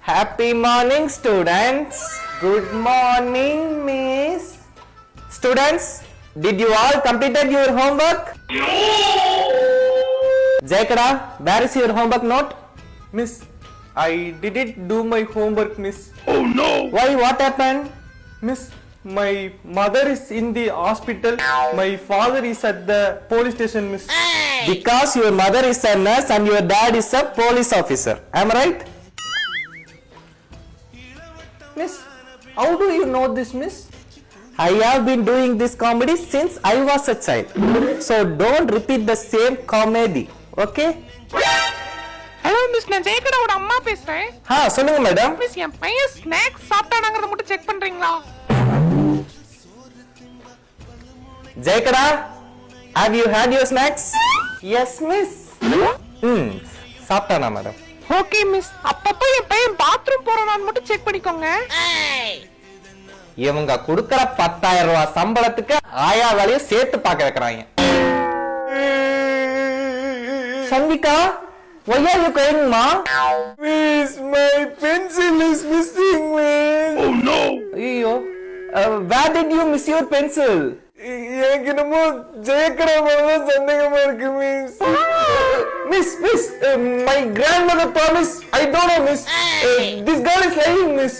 Happy morning, students. Good morning, miss. Students, did you all completed your homework? Jaikada, where is your homework note? Miss, I didn't do my homework, miss. Oh no! Why, what happened? Miss, my mother is in the hospital. My father is at the police station, miss. Because your mother is a nurse and your dad is a police officer. Am I right? Miss, how do you know this, miss? I have been doing this comedy since I was a child. So don't repeat the same comedy. Okay? Hello miss, நான் ஜெயக்கடாவோட அம்மா பேசுறேன். சொல்லுங்க madam. Miss, என் பையன் snacks சாப்பிட்டானாங்கறத மட்டும் check பண்றீங்களா? Jaikada, have you had your snacks? Yes, miss. சாப்பிட்டானா madam? Okay miss, அப்பப்போ என் பையன் பாத்ரூம் போறானான்னு மட்டும் செக் பண்ணிக்கோங்க. இவங்க குடுக்கற 10,000 ரூபாய் சம்பளத்துக்கு ஆயா வேலையும் சேர்த்து பார்க்க வைக்கிறாங்க. Chandika, why are you crying, ma? Miss, my pencil is missing, miss. Oh no! ஐயோ, where did you miss your pencil? எனக்கு என்னமோ ஜெயக்கடா மேல சந்தேகமா இருக்கு, miss. Miss, my grandmother promised. I don't know, miss. This girl is lying, miss.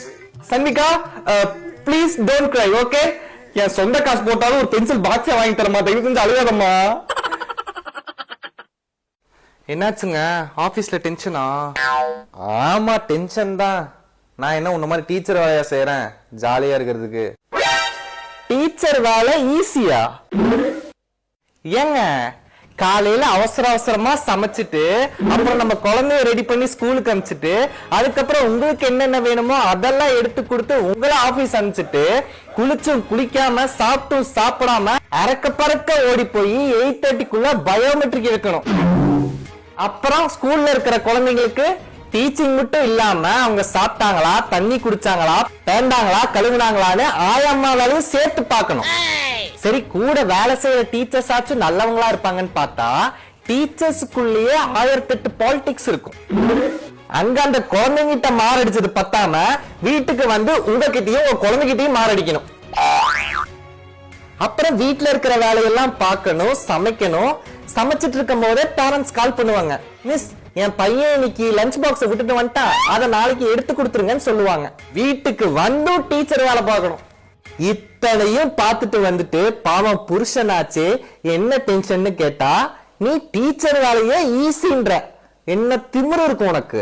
Sandika, please don't cry, okay? என் சொந்த காசு போட்டாலும் ஒரு பென்சில் பாக்ஸே வாங்கி தர மாட்டேன். செஞ்சு அழுகாதம்மா. என்னாச்சுங்க, ஆபீஸ்ல டென்ஷனா? ஆமா, டென்ஷன் தான். நான் என்ன உன்ன மாதிரி டீச்சர் வேலையா செய்யறேன் ஜாலியா இருக்கிறதுக்கு? டீச்சர் வேலை ஈஸியா? ஏங்க, காலையில அவசரமா சமைச்சிட்டு அப்புறம் நம்ம குழந்தைய ரெடி பண்ணி ஸ்கூலுக்கு அனுப்பிச்சிட்டு அதுக்கப்புறம் உங்களுக்கு என்னென்ன வேணுமோ அதெல்லாம் எடுத்து கொடுத்து உங்களை ஆபீஸ் அனுப்பிச்சிட்டு குளிச்சும் குளிக்காம சாப்பிட்டும் சாப்பிடாம அறக்க பறக்க ஓடி போய் 8:30க்குள்ள பயோமெட்ரிக் எடுக்கணும். அப்புறம் ஸ்கூல்ல இருக்கிற குழந்தைங்களுக்கு டீச்சிங் மட்டும் இல்லாம அவங்க சாப்பிட்டாங்களா, தண்ணி குடிச்சாங்களா, பேண்டாங்களா, கழுவுனாங்களான்னு ஆயம்மா வேலையும் சேர்த்து பார்க்கணும். சரி, கூட வேலை செய்யற டீச்சர்ஸ் ஆச்சும் நல்லவங்களா இருப்பாங்கன்னு பார்த்தா டீச்சர்ஸுக்குள்ளேயே 1008 பாலிடிக்ஸ் இருக்கும். அங்க அந்த குழந்தைங்கிட்ட மாரடிச்சது பத்தாம வீட்டுக்கு வந்து உங்ககிட்டயும் உங்க குழந்தைகிட்டயும் மாரடிக்கணும். அப்புறம் வீட்டுல இருக்கிற வேலையெல்லாம் பார்க்கணும், சமைக்கணும். சமைச்சிட்டு இருக்கும் போதே பேரண்ட்ஸ் கால் பண்ணுவாங்க, மிஸ் என் பையன் இன்னைக்கு லஞ்ச் பாக்ஸ் விட்டுட்டு வந்துட்டான், அதை நாளைக்கு எடுத்து கொடுத்துருங்கன்னு சொல்லுவாங்க. வீட்டுக்கு வந்தும் டீச்சர் வேலை பார்க்கணும். இத்தனையும் பார்த்துட்டு வந்துட்டு பாவம் புருஷனாச்சு என்ன டென்ஷன் கேட்டா நீ டீச்சர் வேலையே ஈஸின்ற என்ன திமிரு இருக்கும் உனக்கு?